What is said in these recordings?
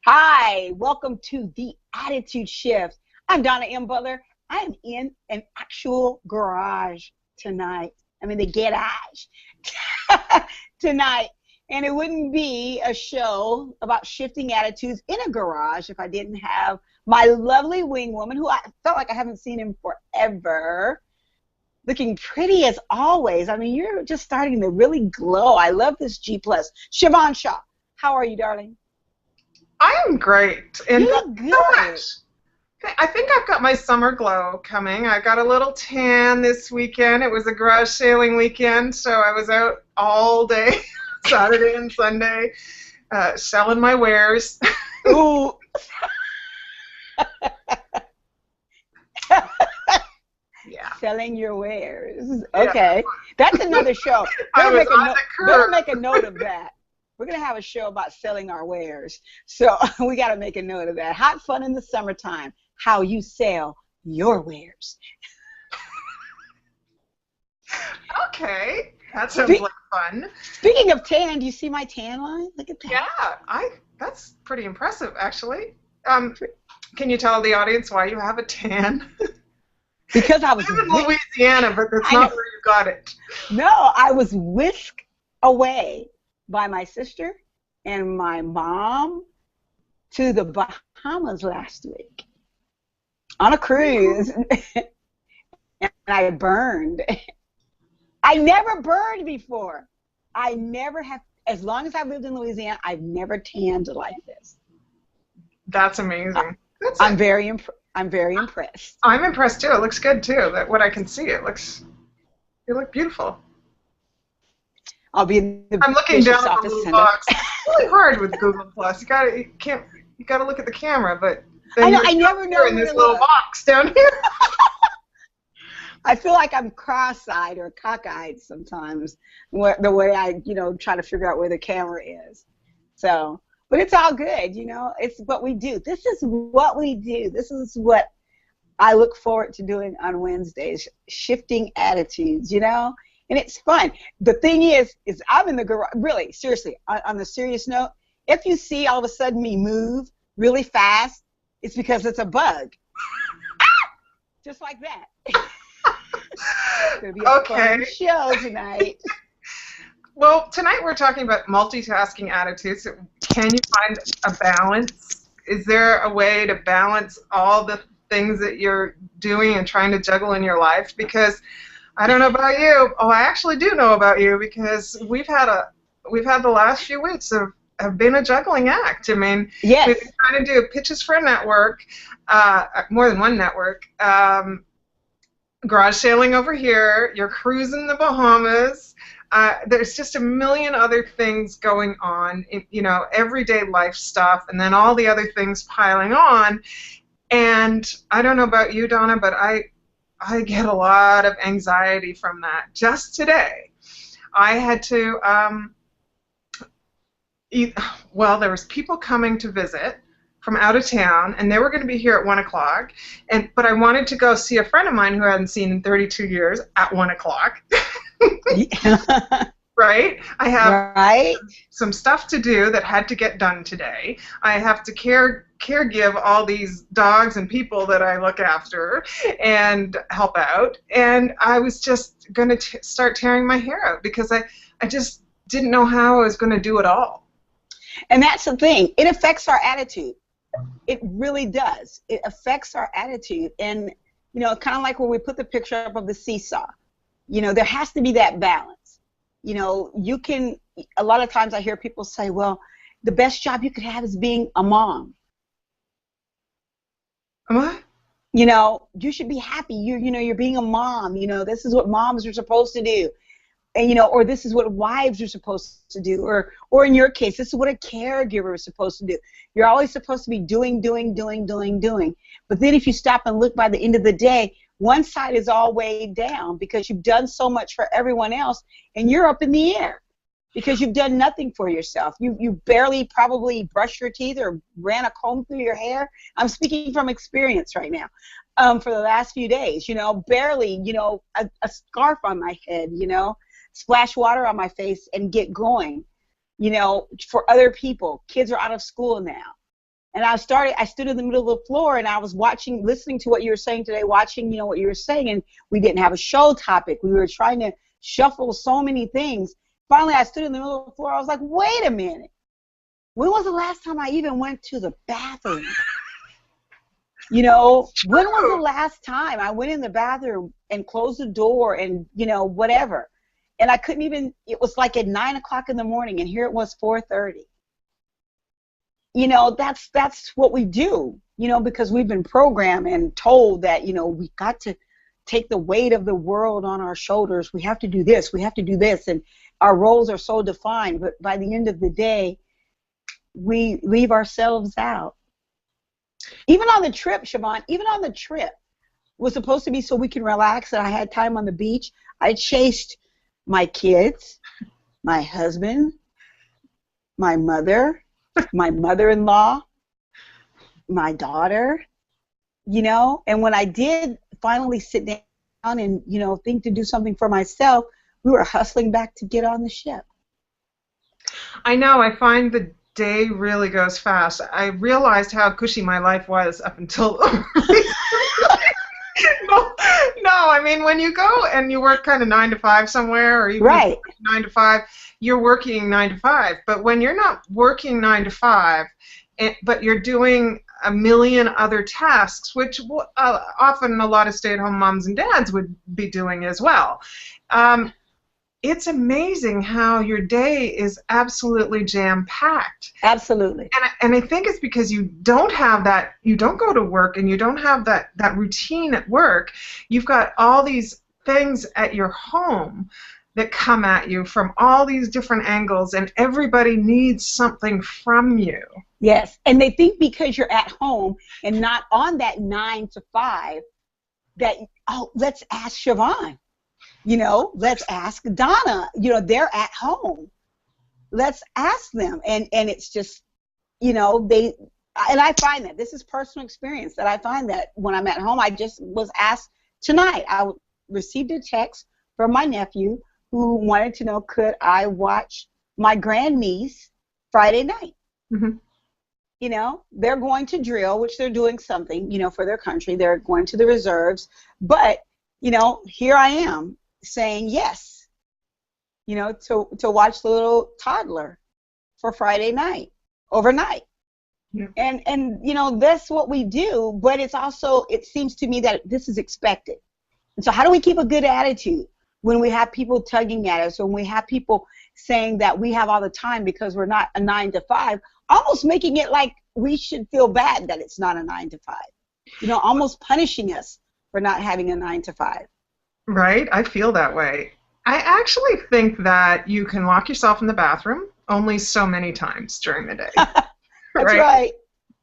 Hi, welcome to the Attitude Shift. I'm Donna M. Butler. I'm in an actual garage tonight. I'm in the garage tonight. And it wouldn't be a show about shifting attitudes in a garage if I didn't have my lovely wing woman, who I felt like I haven't seen him forever, looking pretty as always. I mean, you're just starting to really glow. I love this G+. Siobhan Shaw, how are you, darling? I am great. And You look good. so much. I think I've got my summer glow coming. I got a little tan this weekend. It was a garage sailing weekend, so I was out all day, Saturday and Sunday, selling my wares. Ooh. Yeah. Selling your wares. Okay. That's another show. I was on the Better curb. make a note of that. We're going to have a show about selling our wares. So we got to make a note of that. Hot fun in the summertime. How you sell your wares. Okay. That sounds like fun. Speaking of tan, do you see my tan line? Look at that. Yeah, that's pretty impressive, actually. Can you tell the audience why you have a tan? Because I was I live in Louisiana, but that's not where you got it. No, I was whisked away by my sister and my mom to the Bahamas last week on a cruise, and I burned. I never burned before. I never have, as long as I've lived in Louisiana, I've never tanned like this. That's amazing. I'm very impressed. I'm impressed too. It looks good too. That what I can see, you look beautiful. I'll be in the I'm looking bishop's down at the office little tonight. box. It's really hard with Google Plus. You gotta look at the camera, but then I know. you're I never know in where this to little look. box down here. I feel like I'm cross-eyed or cockeyed sometimes, the way I, try to figure out where the camera is. So, but it's all good, It's what we do. This is what we do. This is what I look forward to doing on Wednesdays, shifting attitudes, And it's fun. The thing is I'm in the garage, really, seriously, on the serious note, if you see all of a sudden me move really fast, it's because it's a bug. Just like that. It's going to be a fun show tonight. Well, tonight we're talking about multitasking attitudes. Can you find a balance? Is there a way to balance all the things that you're doing and trying to juggle in your life? Because I don't know about you. Oh, I actually do know about you, because we've had the last few weeks have been a juggling act. I mean, yes. We've been trying to do pitches for a network, more than one network. Garage sailing over here. You're cruising the Bahamas. There's just a million other things going on, everyday life stuff, and then all the other things piling on. And I don't know about you, Donna, but I get a lot of anxiety from that. Just today, I had to, there was people coming to visit from out of town, and they were going to be here at 1 o'clock, but I wanted to go see a friend of mine who I hadn't seen in 32 years at 1 o'clock. Right? I have some stuff to do that had to get done today. I have to caregive all these dogs and people that I look after and help out. And I was just going to start tearing my hair out because I just didn't know how I was going to do it all. And that's the thing. It affects our attitude. It really does. It affects our attitude. And, kind of like where we put the picture up of the seesaw. There has to be that balance. A lot of times I hear people say, well, the best job you could have is being a mom. What? You should be happy. You're being a mom. This is what moms are supposed to do. And, or this is what wives are supposed to do. Or in your case, this is what a caregiver is supposed to do. You're always supposed to be doing. But then if you stop and look, by the end of the day, one side is all weighed down because you've done so much for everyone else, and you're up in the air because you've done nothing for yourself. You barely probably brushed your teeth or ran a comb through your hair. I'm speaking from experience right now. For the last few days, barely, a scarf on my head, splash water on my face and get going, for other people. Kids are out of school now. And I stood in the middle of the floor and I was listening to what you were saying today, watching, what you were saying, and we didn't have a show topic. We were trying to shuffle so many things. Finally, I stood in the middle of the floor. I was like, wait a minute. When was the last time I even went to the bathroom? When was the last time I went in the bathroom and closed the door and, whatever. And I couldn't even, it was like at 9 o'clock in the morning and here it was 4:30. That's what we do, because we've been programmed and told that, we got to take the weight of the world on our shoulders. We have to do this. We have to do this. And our roles are so defined. But by the end of the day, we leave ourselves out. Even on the trip, Siobhan, was supposed to be so we can relax and I had time on the beach. I chased my kids, my husband, my mother, my mother-in-law, my daughter, and when I did finally sit down and, think to do something for myself, we were hustling back to get on the ship. I know. I find the day really goes fast. I realized how cushy my life was up until No, I mean, when you go and you work kind of 9 to 5 somewhere, or even right. 9 to 5, you're working 9 to 5. But when you're not working 9 to 5, but you're doing a million other tasks, which often a lot of stay-at-home moms and dads would be doing as well, it's amazing how your day is absolutely jam-packed. Absolutely. And I think it's because you don't have that, you don't go to work and you don't have that routine at work. You've got all these things at your home that come at you from all these different angles, and everybody needs something from you. Yes, and they think because you're at home and not on that 9 to 5 that, let's ask Siobhan. Let's ask Donna. They're at home. Let's ask them. And it's just, and I find that this is personal experience that I find that when I'm at home, I just was asked tonight. I received a text from my nephew who wanted to know, could I watch my grandniece Friday night? Mm-hmm. They're going to drill, which they're doing something, for their country. They're going to the reserves. But, here I am saying yes, to watch the little toddler for Friday night, overnight. Yeah. And that's what we do, but it's also, it seems to me that this is expected. And so how do we keep a good attitude when we have people tugging at us, when we have people saying that we have all the time because we're not a 9 to 5, almost making it like we should feel bad that it's not a 9 to 5, almost punishing us for not having a 9 to 5. Right, I feel that way. I actually think that you can lock yourself in the bathroom only so many times during the day. That's right.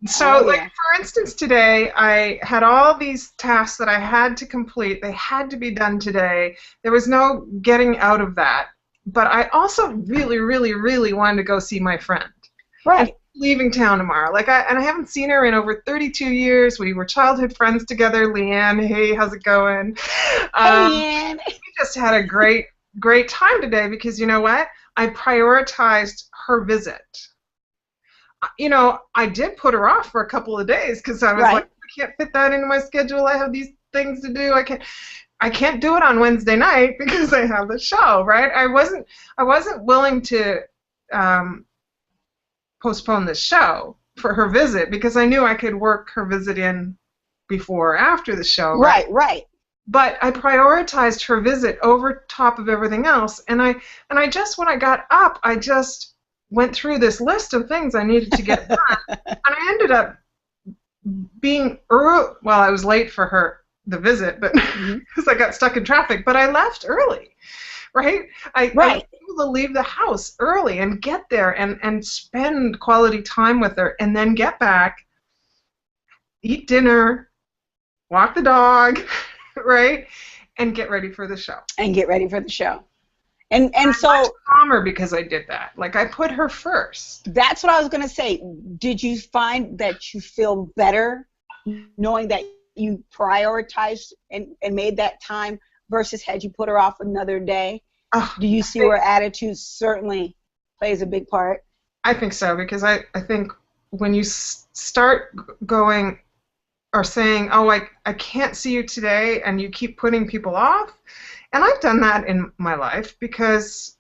So, for instance, today I had all these tasks that I had to complete. They had to be done today. There was no getting out of that. But I also really, really, really wanted to go see my friend. Right. I'm leaving town tomorrow. And I haven't seen her in over 32 years. We were childhood friends together. Leanne, hey, how's it going? Hey, Leanne. We just had a great time today because you know what? I prioritized her visit. I did put her off for a couple of days because I was like, I can't fit that into my schedule. I have these things to do. I can't do it on Wednesday night because I have the show, right? I wasn't willing to postpone the show for her visit because I knew I could work her visit in before or after the show. Right. But I prioritized her visit over top of everything else, and I just, when I got up, I just went through this list of things I needed to get done, and I ended up being early. Well, I was late for the visit, but because I got stuck in traffic. But I left early, right? I was able to leave the house early and get there and spend quality time with her, and then get back, eat dinner, walk the dog, right, and get ready for the show. And so I'm much calmer because I did that. Like, I put her first. That's what I was going to say. Did you find that you feel better knowing that you prioritized and made that time versus had you put her off another day? Do you see where attitude certainly plays a big part? I think so, because I think when you start going or saying, oh, I can't see you today, and you keep putting people off. And I've done that in my life because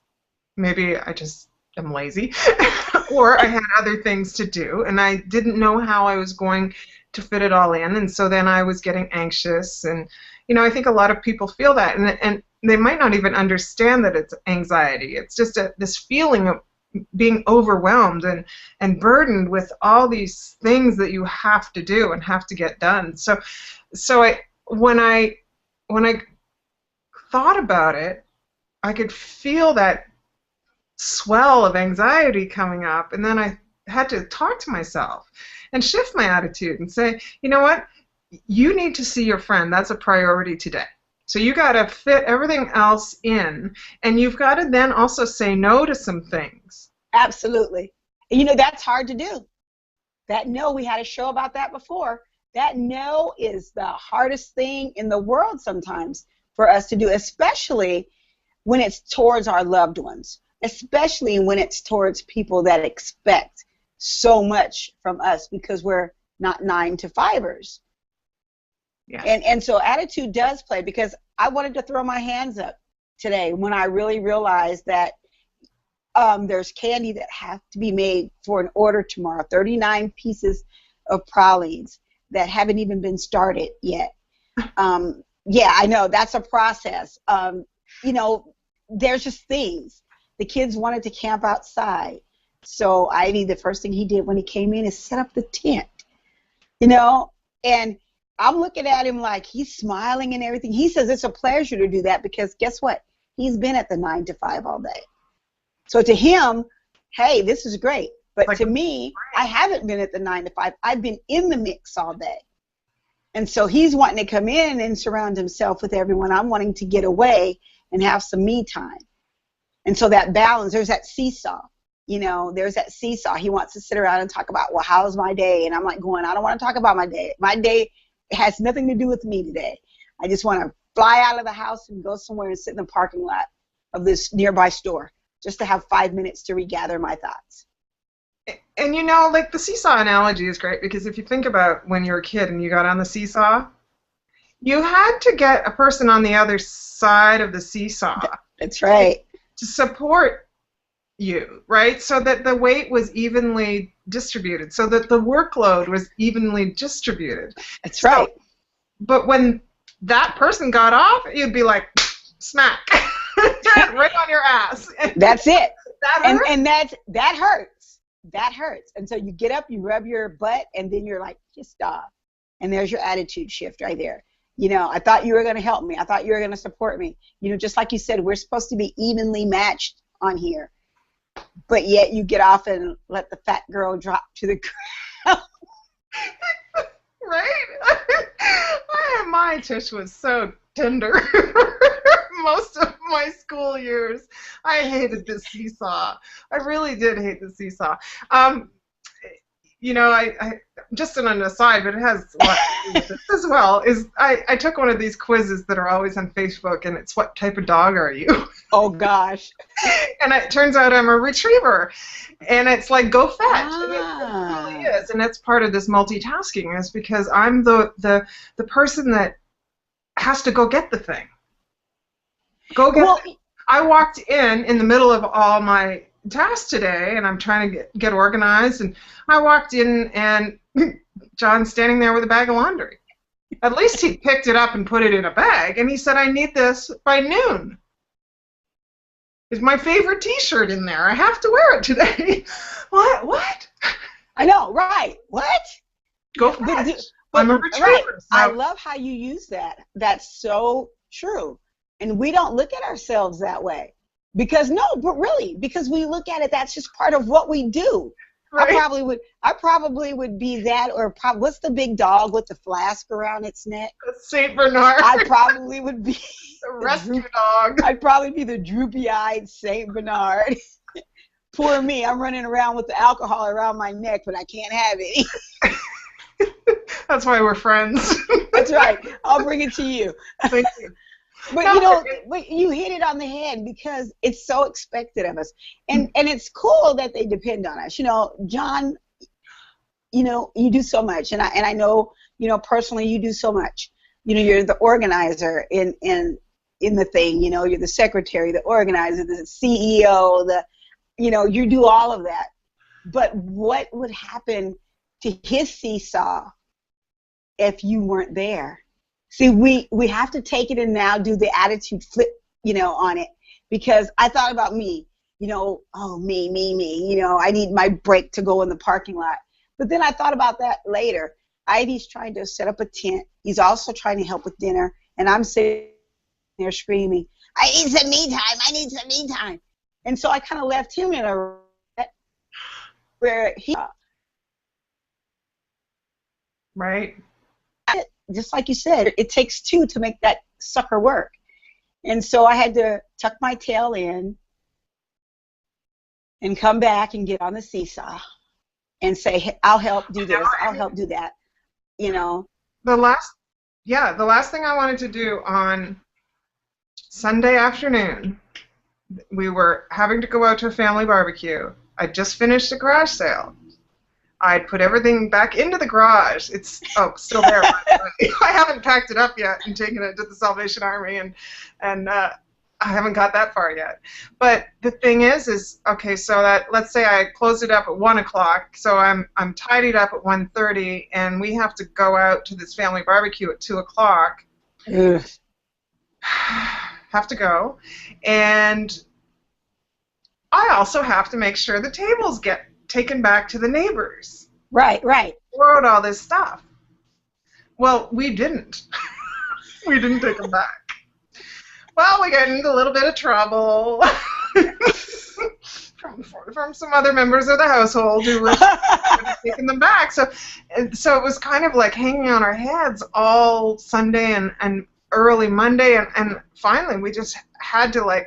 maybe I just am lazy or I had other things to do and I didn't know how I was going to fit it all in. And so then I was getting anxious. And, I think a lot of people feel that. And they might not even understand that it's anxiety. It's just this feeling of being overwhelmed and burdened with all these things that you have to do and have to get done. So when I thought about it, I could feel that swell of anxiety coming up, and then I had to talk to myself and shift my attitude and say, you know what, you need to see your friend. That's a priority today. So you got to fit everything else in, and you've got to then also say no to some things. Absolutely. That's hard to do. That no, we had a show about that before. That no is the hardest thing in the world sometimes for us to do, especially when it's towards our loved ones, especially when it's towards people that expect so much from us because we're not 9-to-5ers. Yeah. And so attitude does play, because I wanted to throw my hands up today when I really realized that there's candy that has to be made for an order tomorrow, 39 pieces of pralines that haven't even been started yet. Yeah, I know, that's a process. There's just things. The kids wanted to camp outside. So Ivy, the first thing he did when he came in is set up the tent, and I'm looking at him like he's smiling and everything. He says it's a pleasure to do that because guess what? He's been at the 9-to-5 all day. So to him, hey, this is great. But to me, I haven't been at the 9-to-5. I've been in the mix all day. And so he's wanting to come in and surround himself with everyone. I'm wanting to get away and have some me time. And so that balance, there's that seesaw. There's that seesaw. He wants to sit around and talk about, well, how's my day? And I'm like going, I don't want to talk about my day. My day has nothing to do with me today. I just want to fly out of the house and go somewhere and sit in the parking lot of this nearby store just to have 5 minutes to regather my thoughts. And the seesaw analogy is great because if you think about when you were a kid and you got on the seesaw, you had to get a person on the other side of the seesaw. That's right. To support you, right? So that the weight was evenly distributed, so that the workload was evenly distributed. That's right. But when that person got off, you'd be like, smack, right on your ass. That's it. That hurts. And that hurts. That hurts. And so you get up, you rub your butt, and then you're like, just stop. And there's your attitude shift right there. I thought you were going to help me. I thought you were going to support me. Just like you said, we're supposed to be evenly matched on here. But yet you get off and let the fat girl drop to the ground. Right? My tush was so tender. Most of my school years, I hated the seesaw. I really did hate the seesaw. I just an aside, but it has a lot to do with this as well, is I took one of these quizzes that are always on Facebook, and it's what type of dog are you? Oh, gosh. And it turns out I'm a retriever. And it's like, go fetch. Ah. And it really is. And that's part of this multitasking, is because I'm the person that has to go get the thing. I walked in the middle of all my tasks today, and I'm trying to get organized, and I walked in, and John's standing there with a bag of laundry. At least he picked it up and put it in a bag, and he said, I need this by noon. It's my favorite T-shirt in there. I have to wear it today. What? I know, right. What? Go fetch. I'm a retriever. Right. So. I love how you use that. That's so true. And we don't look at ourselves that way. Because we look at it, that's just part of what we do. Right. I probably would be that, or what's the big dog with the flask around its neck? Saint Bernard. I probably would be the rescue dog. I'd probably be the droopy-eyed Saint Bernard. Poor me, I'm running around with the alcohol around my neck, but I can't have any. That's why we're friends. That's right. I'll bring it to you. Thank you. But but you hit it on the head, because it's so expected of us, and it's cool that they depend on us. John, you know, you do so much, and I know, you know, personally, you do so much. You know, you're the organizer in the thing. You know, you're the secretary, the organizer, the CEO, you know, you do all of that. But what would happen to his seesaw if you weren't there? See, we have to take it and now do the attitude flip, you know, on it. Because I thought about me, you know, oh, me, you know, I need my break to go in the parking lot. But then I thought about that later. Ivy's trying to set up a tent. He's also trying to help with dinner. And I'm sitting there screaming, I need some me time. I need some me time. And so I kind of left him in a where he, right. Just like you said, it takes two to make that sucker work. And so I had to tuck my tail in and come back and get on the seesaw and say, hey, I'll help do this, I'll help do that, you know. The last thing I wanted to do on Sunday afternoon, we were having to go out to a family barbecue. I just finished a garage sale. I'd put everything back into the garage. It's still there. I haven't packed it up yet and taken it to the Salvation Army, and I haven't got that far yet. But the thing is okay. So that, let's say I closed it up at 1 o'clock. So I'm tidied up at 1:30, and we have to go out to this family barbecue at 2 o'clock. Have to go, and I also have to make sure the tables get taken back to the neighbors. Right. Wrote all this stuff. Well, we didn't. We didn't take them back. Well, we got into a little bit of trouble from some other members of the household who were taking them back. So it was kind of like hanging on our heads all Sunday and early Monday, and finally we just had to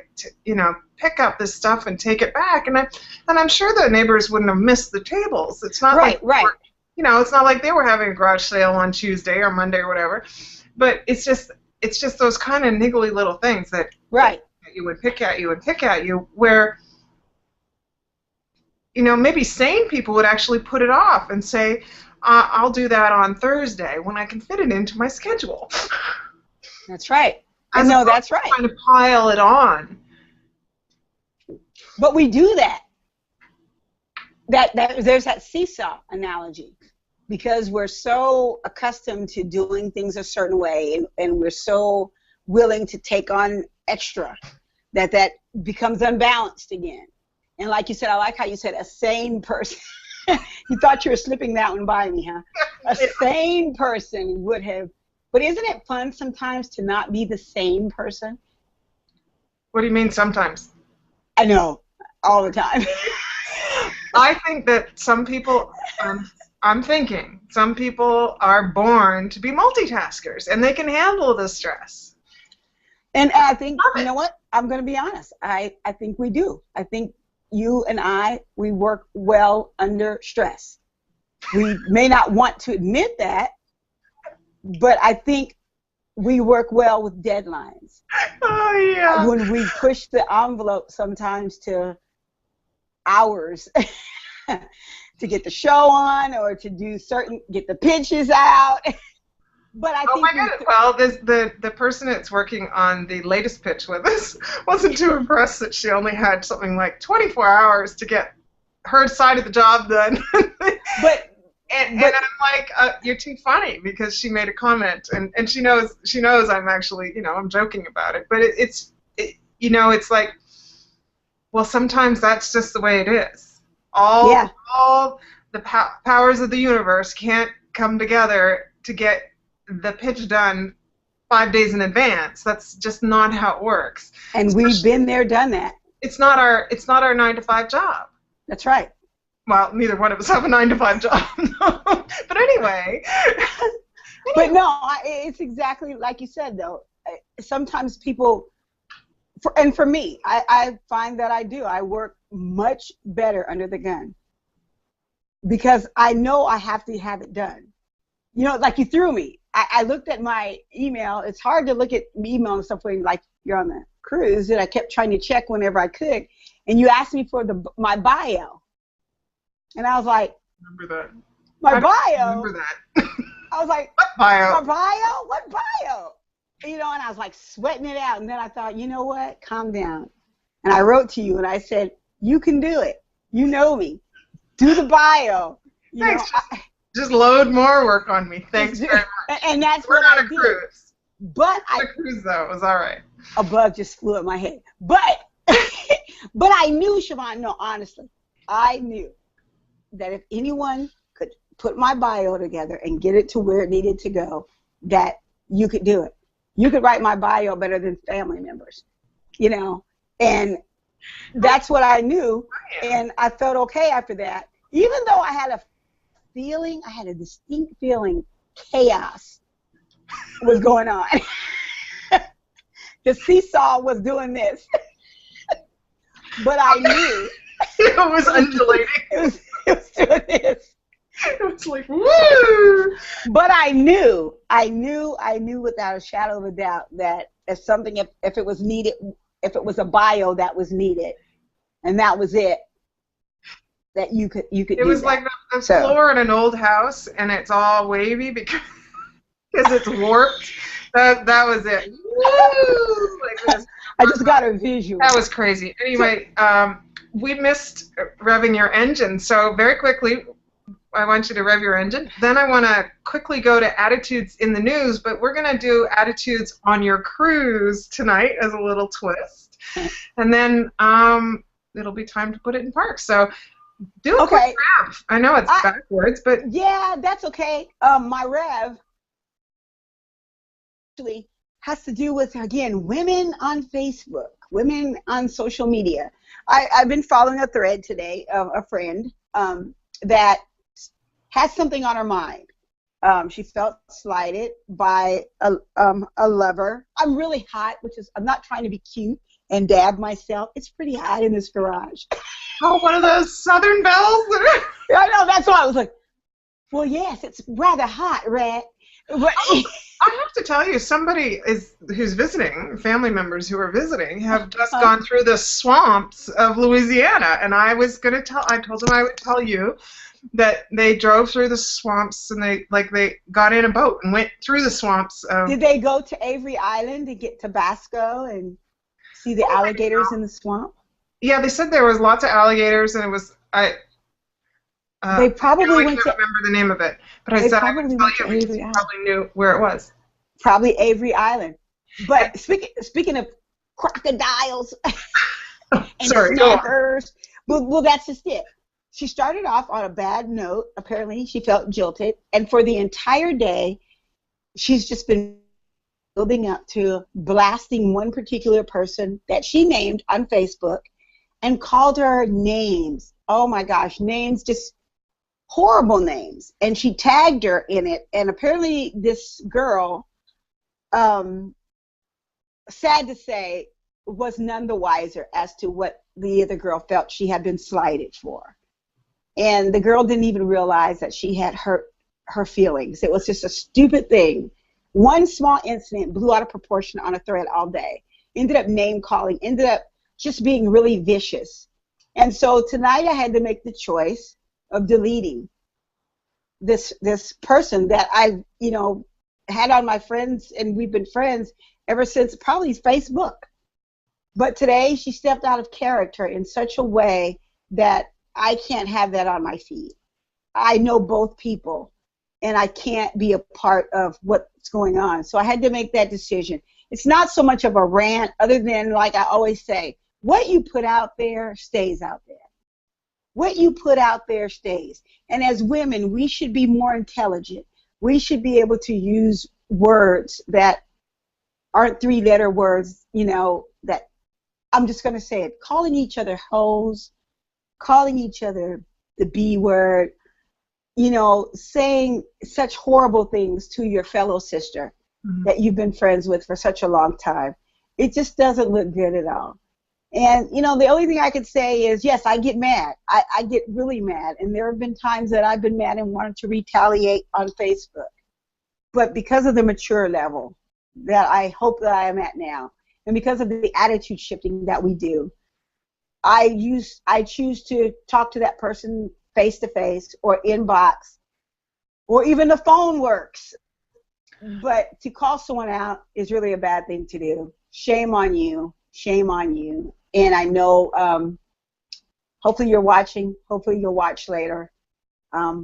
pick up this stuff and take it back, and I'm sure the neighbors wouldn't have missed the tables. It's not right. You know, it's not like they were having a garage sale on Tuesday or Monday or whatever, but it's just those kind of niggly little things that you would pick at you, where, you know, maybe sane people would actually put it off and say, I'll do that on Thursday when I can fit it into my schedule. That's right. No, that's right. Trying to pile it on. But we do that. There's that seesaw analogy, because we're so accustomed to doing things a certain way, and we're so willing to take on extra that becomes unbalanced again. And like you said, I like how you said a sane person. You thought you were slipping that one by me, huh? A sane person would have. But isn't it fun sometimes to not be the same person? What do you mean sometimes? I know, all the time. I think that some people, I'm thinking, some people are born to be multitaskers, and they can handle the stress. And I think, you know what, I'm going to be honest, I think we do. I think you and we work well under stress. We may not want to admit that, but I think we work well with deadlines. Oh, yeah. When we push the envelope sometimes to hours to get the show on, or to get the pitches out. But I think. Oh my God! Well, the person that's working on the latest pitch with us wasn't too impressed that she only had something like 24 hours to get her side of the job done. And I'm like, you're too funny, because she made a comment, and she knows I'm actually, you know, I'm joking about it. But it's like, well, sometimes that's just the way it is. All the powers of the universe can't come together to get the pitch done 5 days in advance. That's just not how it works. And we've been there, done that. It's not our 9-to-5 job. That's right. Well, neither one of us have a 9-to-5 job. But anyway. But no, it's exactly like you said, though. Sometimes people, for me, I find that I work much better under the gun, because I know I have to have it done. You know, like you threw me. I looked at my email. It's hard to look at email and stuff when, like, you're on the cruise, and I kept trying to check whenever I could. And you asked me for my bio. And I was like, remember that. My I don't bio. remember that. I was like, What bio? my bio? What bio? You know, and I was like sweating it out. And then I thought, you know what? Calm down. And I wrote to you and I said, you can do it. You know me. Do the bio. You Thanks. know, Just load more work on me. Thanks just very do- much. and that's We're what not I a did. cruise. But Not a cruise, though. It was all right. a bug just flew at my head. But but I knew, Siobhan, no, honestly, I knew that if anyone could put my bio together and get it to where it needed to go, that you could do it. You could write my bio better than family members, you know, and that's what I knew, and I felt okay after that. Even though I had a distinct feeling chaos was going on. The seesaw was doing this. But I knew. It was undulating. It was doing this. It was like, woo! But I knew without a shadow of a doubt that if something, if it was needed, if it was a bio that was needed, and that was it, that you could It do was that. like the floor in an old house, and it's all wavy because it's warped. That was it. Woo! Like this. I just got a visual. That was crazy. Anyway, we missed revving your engine, so very quickly, I want you to rev your engine. Then I want to quickly go to attitudes in the news, but we're going to do attitudes on your cruise tonight as a little twist. And then it'll be time to put it in park. So do a quick rev. I know it's backwards, but... Yeah, that's okay. My rev actually has to do with, again, women on Facebook, women on social media. I've been following a thread today of a friend that has something on her mind. She felt slighted by a lover. I'm really hot, I'm not trying to be cute and dab myself. It's pretty hot in this garage. Oh, one of those Southern bells? I know, that's why I was like, well, yes, it's rather hot, Rat. But I have to tell you, somebody who's visiting, family members who are visiting, have just gone through the swamps of Louisiana, and I told them I would tell you that they drove through the swamps, and they got in a boat and went through the swamps. Did they go to Avery Island to get Tabasco and see the alligators in the swamp? Yeah, they said there was lots of alligators, and it was they probably I can't remember the name of it, but I said I would tell you because you probably knew where it was. Probably Avery Island. But speaking of crocodiles and snappers, well, that's just it. She started off on a bad note. Apparently, she felt jilted, and for the entire day, she's just been building up to blasting one particular person that she named on Facebook and called her names. Oh my gosh, names, just horrible names. And she tagged her in it, and apparently this girl, sad to say, was none the wiser as to what the other girl felt she had been slighted for. And the girl didn't even realize that she had hurt her feelings. It was just a stupid thing. One small incident blew out of proportion on a thread all day. Ended up name calling, ended up just being really vicious. And so tonight I had to make the choice of deleting this person that I, had on my friends, and we've been friends ever since probably Facebook. But today she stepped out of character in such a way that I can't have that on my feed. I know both people, and I can't be a part of what's going on. So I had to make that decision. It's not so much of a rant, other than, like I always say, what you put out there stays out there. What you put out there stays. And as women, we should be more intelligent. We should be able to use words that aren't three-letter words, that I'm just going to say it, calling each other hoes, calling each other the B word, saying such horrible things to your fellow sister that you've been friends with for such a long time. It just doesn't look good at all. And, the only thing I could say is, yes, I get mad. I get really mad. And there have been times that I've been mad and wanted to retaliate on Facebook. But because of the mature level that I hope that I am at now, and because of the attitude shifting that we do, I choose to talk to that person face to face or inbox or even the phone works. But to call someone out is really a bad thing to do. Shame on you. Shame on you. And I know, hopefully you're watching. Hopefully you'll watch later. I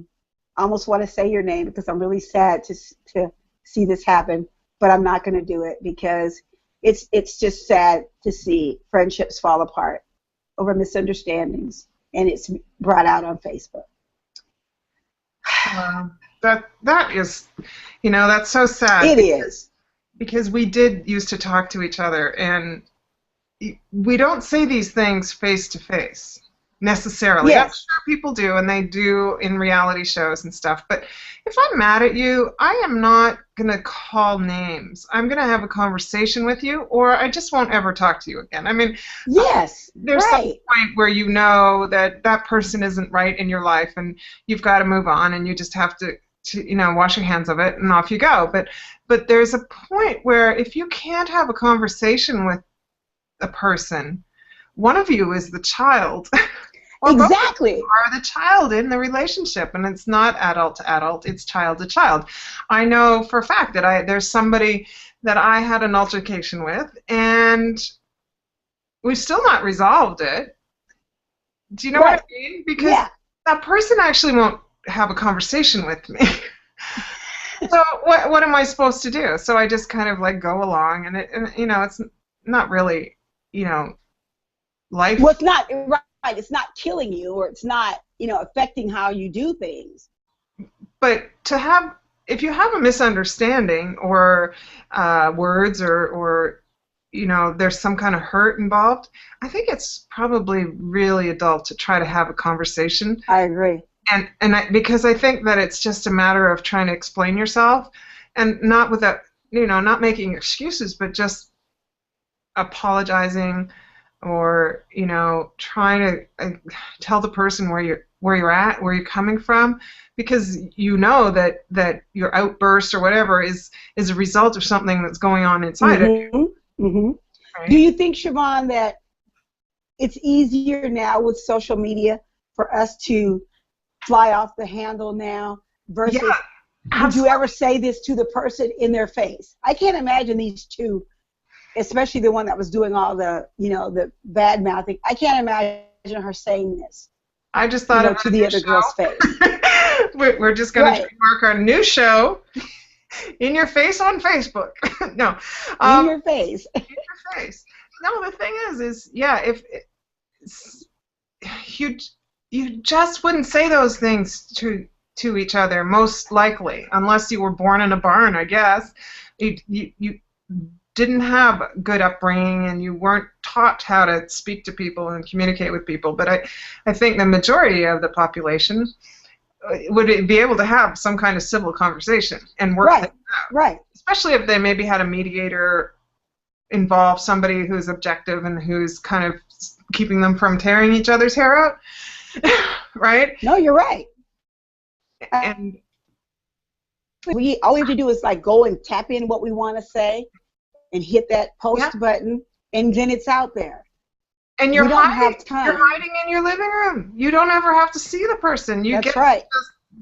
almost want to say your name because I'm really sad to see this happen, but I'm not going to do it because it's just sad to see friendships fall apart over misunderstandings, and it's brought out on Facebook. That is, that's so sad. It is. Because we did used to talk to each other, and we don't say these things face to face necessarily. Yes. I'm sure people do, and they do in reality shows and stuff. But if I'm mad at you, I am not going to call names. I'm going to have a conversation with you, or I just won't ever talk to you again. I mean, yes, there's right. some point where you know that that person isn't right in your life, and you've got to move on, and you just have to wash your hands of it, and off you go. But there's a point where if you can't have a conversation with a person, one of you is the child. Exactly. You are the child in the relationship, and it's not adult to adult, it's child to child. I know for a fact that there's somebody that I had an altercation with, and we've still not resolved it. Do you know what I mean? Because that person actually won't have a conversation with me. So what am I supposed to do? So I just kind of go along, and it's not really life. Well, it's not right. It's not killing you, or it's not affecting how you do things. But if you have a misunderstanding or words or there's some kind of hurt involved, I think it's probably really adult to try to have a conversation. I agree. Because I think that it's just a matter of trying to explain yourself, and not without not making excuses, but just apologizing, or trying to tell the person where you're at, where you're coming from, because that your outburst or whatever is a result of something that's going on inside it. Mm-hmm. Right? Do you think, Siobhan, that it's easier now with social media for us to fly off the handle now versus would you ever say this to the person in their face? I can't imagine these two, especially the one that was doing all the the bad mouthing. I can't imagine her saying this. I just thought to the other girl's face. We're just going to trademark our new show, In Your Face on Facebook. No, in your face. In your face. No, the thing is if you just wouldn't say those things to each other, most likely, unless you were born in a barn, I guess. You didn't have good upbringing, and you weren't taught how to speak to people and communicate with people. But I think the majority of the population would be able to have some kind of civil conversation and work things out. Right. Especially if they maybe had a mediator involve, somebody who's objective and who's kind of keeping them from tearing each other's hair out. Right? No, you're right. And all we have to do is go and tap in what we want to say and hit that post button, and then it's out there. And you're hiding in your living room. You don't ever have to see the person. You That's right.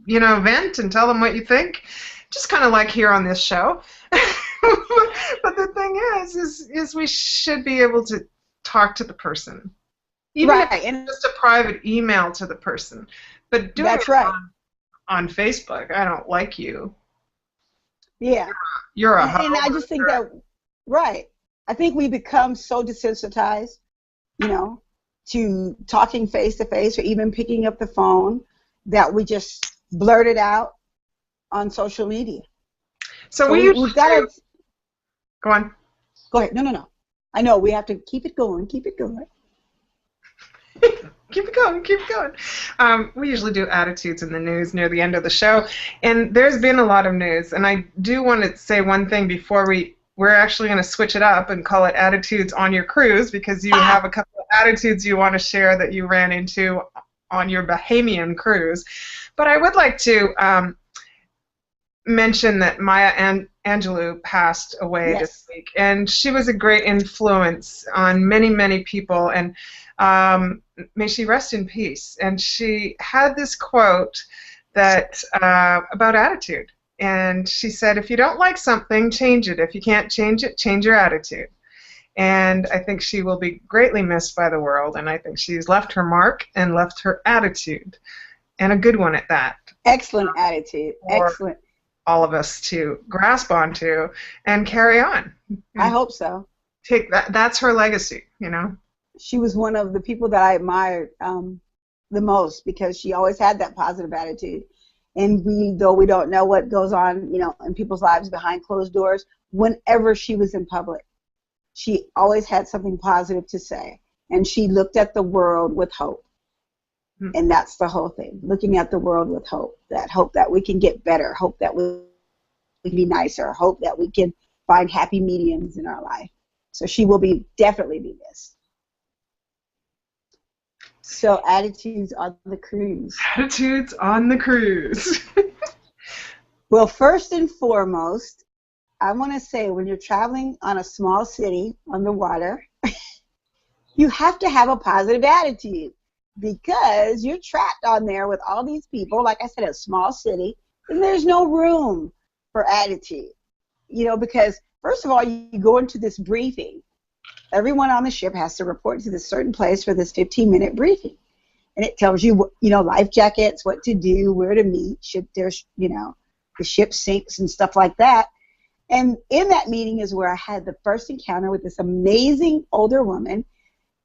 Just, vent and tell them what you think. Just kind of like here on this show. But the thing is we should be able to talk to the person. Even if it's just a private email to the person. But doing it on Facebook, I don't like you. Yeah. You're a And I just think that, I think we become so desensitized, to talking face to face or even picking up the phone, that we just blurt it out on social media. So we've got to go on. Go ahead. No. I know we have to keep it going. Keep it going. We usually do attitudes in the news near the end of the show, and there's been a lot of news. And I do want to say one thing before we're actually going to switch it up and call it Attitudes on Your Cruise, because you have a couple of attitudes you want to share that you ran into on your Bahamian cruise. But I would like to mention that Maya Angelou passed away this week, and she was a great influence on many, many people, and may she rest in peace. And she had this quote that about attitude. And she said, if you don't like something, change it. If you can't change it, change your attitude. And I think she will be greatly missed by the world, and I think she's left her mark and left her attitude, and a good one at that. Excellent attitude. Excellent. All of us to grasp onto and carry on. I hope so. Take that. That's her legacy, you know. She was one of the people that I admired the most, because she always had that positive attitude. And though we don't know what goes on, you know, in people's lives behind closed doors, whenever she was in public, she always had something positive to say. And she looked at the world with hope. Mm-hmm. And that's the whole thing, looking at the world with hope. That hope that we can get better, hope that we can be nicer, hope that we can find happy mediums in our life. So she will definitely be missed. So attitudes on the cruise. Attitudes on the cruise. Well, first and foremost, I want to say, when you're traveling on a small city on the water, you have to have a positive attitude, because you're trapped on there with all these people. Like I said, a small city, and there's no room for attitude. You know, because first of all, you go into this briefing. Everyone on the ship has to report to this certain place for this 15-minute briefing. And it tells you, you know, life jackets, what to do, where to meet, should there's, you know, the ship sinks and stuff like that. And in that meeting is where I had the first encounter with this amazing older woman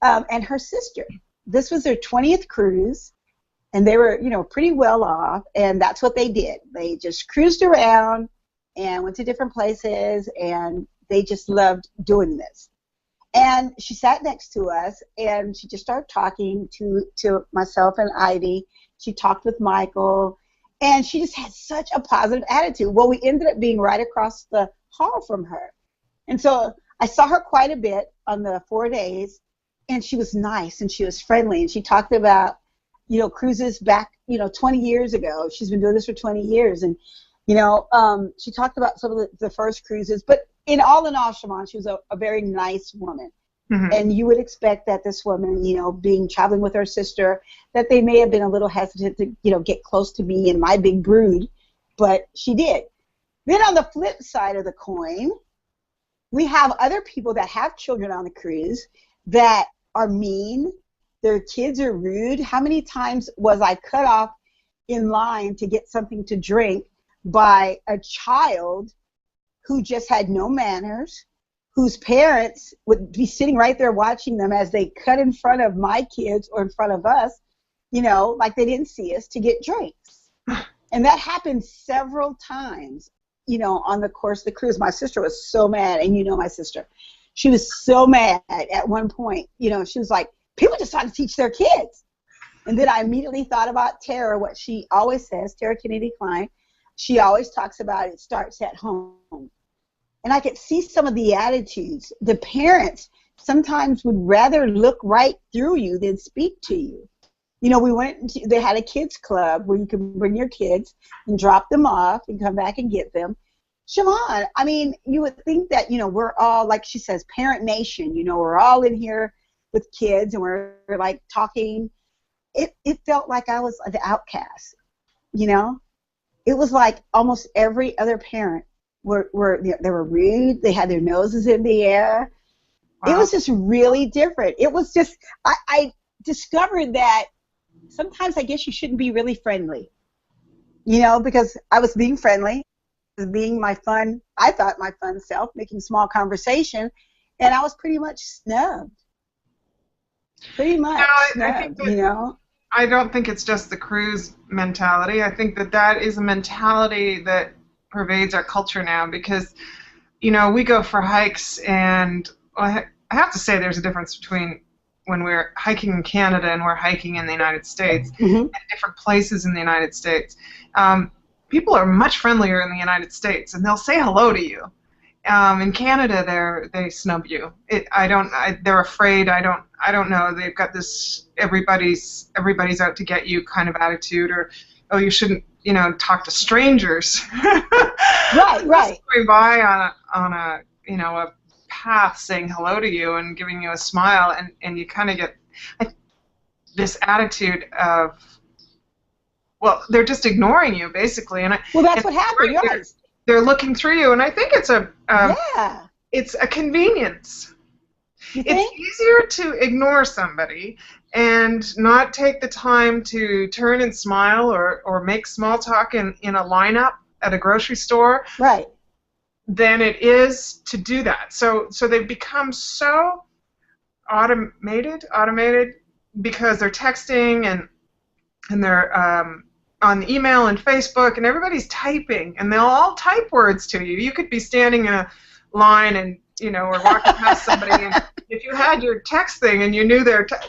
and her sister. This was their 20th cruise, and they were, you know, pretty well off, and that's what they did. They just cruised around and went to different places, and they just loved doing this. And she sat next to us, and she just started talking to myself and Ivy. She talked with Michael, and she just had such a positive attitude. Well, we ended up being right across the hall from her. And so I saw her quite a bit on the 4 days, and she was nice, and she was friendly, and she talked about, you know, cruises back, you know, 20 years ago. She's been doing this for 20 years, and, you know, she talked about some of the first cruises, but in all, Siobhan, she was a very nice woman. Mm-hmm. And you would expect that this woman, you know, traveling with her sister, that they may have been a little hesitant to, you know, get close to me and my big brood, but she did. Then on the flip side of the coin, we have other people that have children on the cruise that are mean. Their kids are rude. How many times was I cut off in line to get something to drink by a child who just had no manners, whose parents would be sitting right there watching them as they cut in front of my kids or in front of us, you know, like they didn't see us, to get drinks. And that happened several times, you know, on the course of the cruise. My sister was so mad, and you know my sister. She was so mad at one point. You know, she was like, people just want to teach their kids. And then I immediately thought about Tara, what she always says, Tara Kennedy Klein. She always talks about it starts at home. And I could see some of the attitudes. The parents sometimes would rather look right through you than speak to you. You know, they had a kids club where you could bring your kids and drop them off and come back and get them. Siobhan, I mean, you would think that, you know, we're all, like she says, parent nation. You know, we're all in here with kids, and we're like talking. It felt like I was the outcast, you know. It was like almost every other parent they were rude. They had their noses in the air. Wow. It was just really different. It was just, I discovered that sometimes I guess you shouldn't be really friendly, you know, because I was being friendly, being my fun self, making small conversation, and I was pretty much snubbed. Pretty much snubbed, you know. I don't think it's just the cruise mentality. I think that is a mentality that pervades our culture now, because, you know, we go for hikes, and I have to say there's a difference between when we're hiking in Canada and we're hiking in the United States, mm-hmm. and different places in the United States. People are much friendlier in the United States, and they'll say hello to you. In Canada, they snub you. They're afraid. I don't know. They've got this everybody's out to get you kind of attitude, or, oh, you shouldn't, you know, talk to strangers. Right. Going by on a you know, a path saying hello to you and giving you a smile, and you kind of get this attitude of, well, they're just ignoring you basically, well, that's what happened. You're right. They're looking through you, and I think it's Yeah. it's a convenience. You think? It's easier to ignore somebody and not take the time to turn and smile or make small talk in a lineup at a grocery store Right. than it is to do that. So they've become so automated because they're texting and they're on the email and Facebook, and everybody's typing, and they'll all type words to you. You could be standing in a line and or walking past somebody, and if you had your text thing and you knew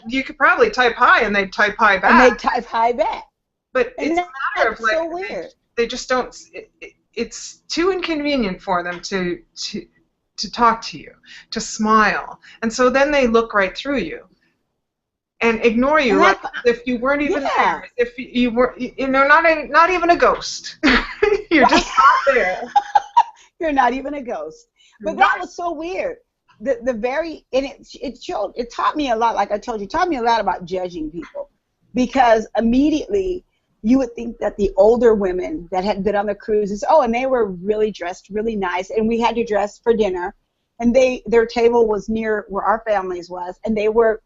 you could probably type hi, and they'd type hi back. And they type hi back. But it's a matter of like so weird. They just don't. It's too inconvenient for them to talk to you, to smile, and so then they look right through you and ignore you, like if you weren't even there, if you were, not even a ghost. You're just not there. You're not even a ghost. But that was so weird. It taught me a lot. Like I told you, it taught me a lot about judging people, because immediately you would think that the older women that had been on the cruises, and they were really dressed really nice, and we had to dress for dinner, and their table was near where our families was, and they were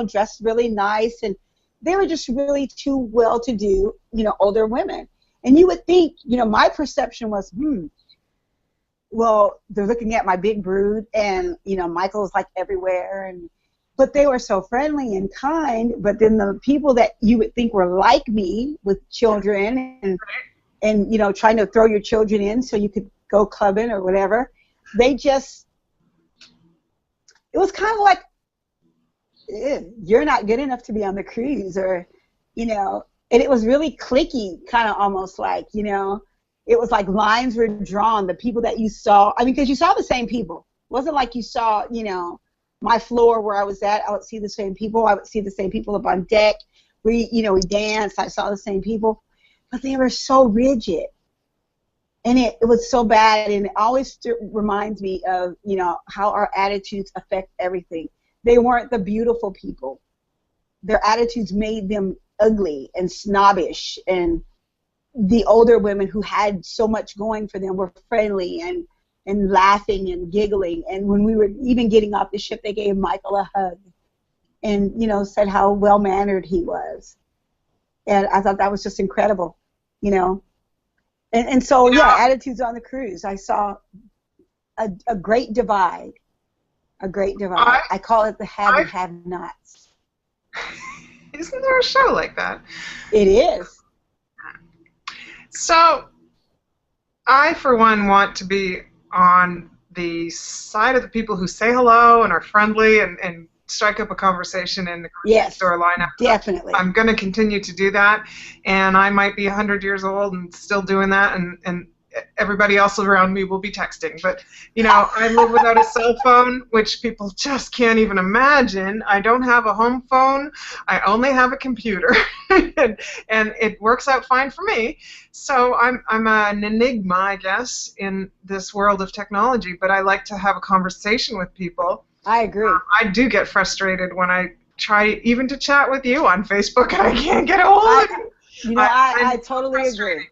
dressed really nice, and they were just really too well-to-do, older women. And you would think, my perception was, well, they're looking at my big brood, and Michael's like everywhere, but they were so friendly and kind. But then the people that you would think were like me, with children and trying to throw your children in so you could go clubbing or whatever, it was kind of like, you're not good enough to be on the cruise, or and it was really cliquey, kind of almost like, it was like lines were drawn. The people that you saw, because you saw the same people. It wasn't like you saw, my floor where I was at. I would see the same people. I would see the same people up on deck. We danced. I saw the same people, but they were so rigid, and it was so bad. And it always reminds me of how our attitudes affect everything. They weren't the beautiful people. Their attitudes made them ugly and snobbish, and the older women who had so much going for them were friendly and laughing and giggling. And when we were even getting off the ship, they gave Michael a hug and, said how well-mannered he was. And I thought that was just incredible, And so, attitudes on the cruise. I saw a great divide. A great divide. I call it the have and have-nots. Isn't there a show like that? It is. So, I, for one, want to be on the side of the people who say hello and are friendly and strike up a conversation in the grocery store lineup. Definitely. I'm going to continue to do that, and I might be 100 years old and still doing that, and everybody else around me will be texting. But, I live without a cell phone, which people just can't even imagine. I don't have a home phone. I only have a computer, and it works out fine for me. So I'm an enigma, I guess, in this world of technology, but I like to have a conversation with people. I agree. I do get frustrated when I try even to chat with you on Facebook and I can't get a hold of you. I totally agree.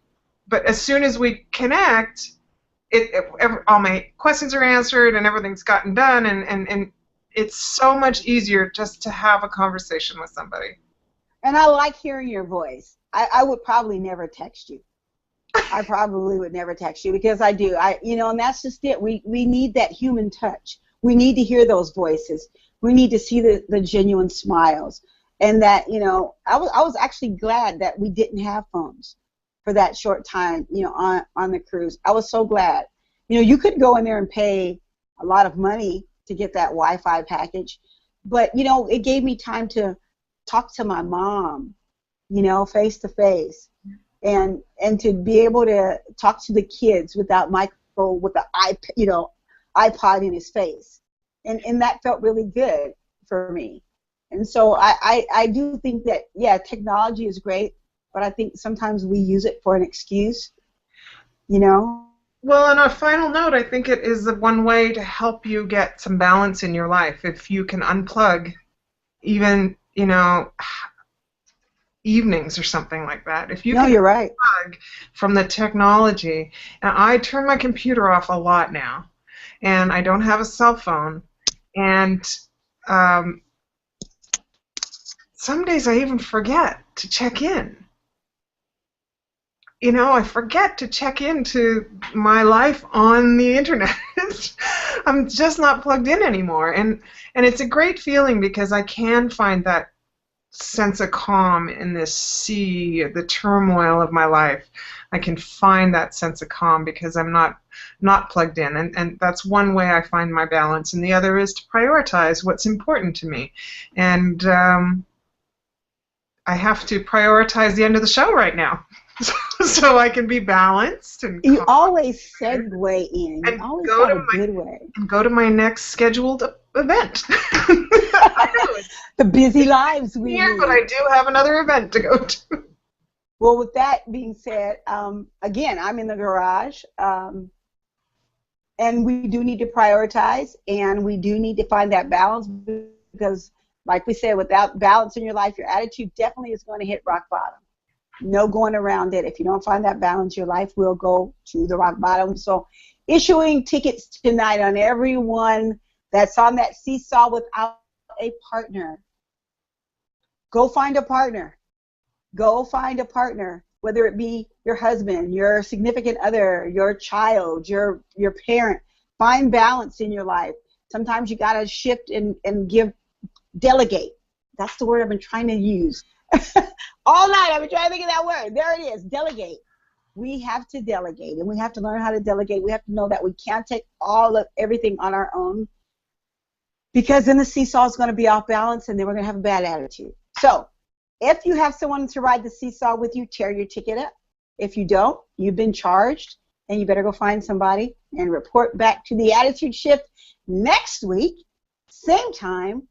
But as soon as we connect, all my questions are answered and everything's gotten done, and it's so much easier just to have a conversation with somebody. And I like hearing your voice. I would probably never text you. I probably would never text you, because I do. And that's just it. We need that human touch. We need to hear those voices. We need to see the genuine smiles. And that, I was actually glad that we didn't have phones for that short time, on the cruise. I was so glad. You could go in there and pay a lot of money to get that Wi-Fi package, but, it gave me time to talk to my mom, face to face, and to be able to talk to the kids without Michael with the iPod in his face, and that felt really good for me. And so I do think that technology is great, but I think sometimes we use it for an excuse, Well, on a final note, I think it is the one way to help you get some balance in your life. If you can unplug, even, evenings or something like that. If you No, can you're right. unplug from the technology, and I turn my computer off a lot now, and I don't have a cell phone, and um, some days I even forget to check in. You know, I forget to check into my life on the internet. I'm just not plugged in anymore, and it's a great feeling because I can find that sense of calm in this sea, the turmoil of my life. I can find that sense of calm because I'm not plugged in, and that's one way I find my balance. And the other is to prioritize what's important to me, and I have to prioritize the end of the show right now. So I can be balanced and You calm always segue in. You and always have a good way. go to my next scheduled event. I know it's The busy lives we here, lead. but I do have another event to go to. Well, with that being said, again, I'm in the garage, and we do need to prioritize, and we do need to find that balance because, like we said, without balance in your life, your attitude definitely is going to hit rock bottom. No going around it. If you don't find that balance, your life will go to the rock bottom. So issuing tickets tonight on everyone that's on that seesaw without a partner. Go find a partner. Go find a partner, whether it be your husband, your significant other, your child, your parent. Find balance in your life. Sometimes you got to shift and delegate. That's the word I've been trying to use. All night I've been trying to think of that word. There it is, delegate. We have to delegate, and we have to learn how to delegate. We have to know that we can't take all of everything on our own because then the seesaw is going to be off balance, and then we're going to have a bad attitude. So if you have someone to ride the seesaw with you, tear your ticket up. If you don't, you've been charged, and you better go find somebody and report back to the Attitude Shift next week, same time,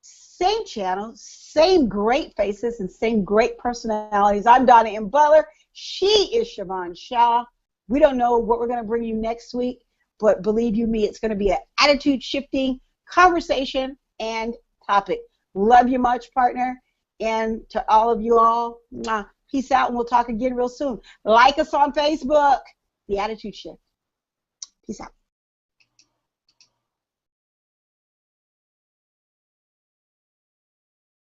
same channel, same great faces, and same great personalities. I'm Donna M. Butler. She is Siobhan Shaw. We don't know what we're going to bring you next week, but believe you me, it's going to be an attitude-shifting conversation and topic. Love you much, partner. And to all of you all, peace out, and we'll talk again real soon. Like us on Facebook, The Attitude Shift. Peace out.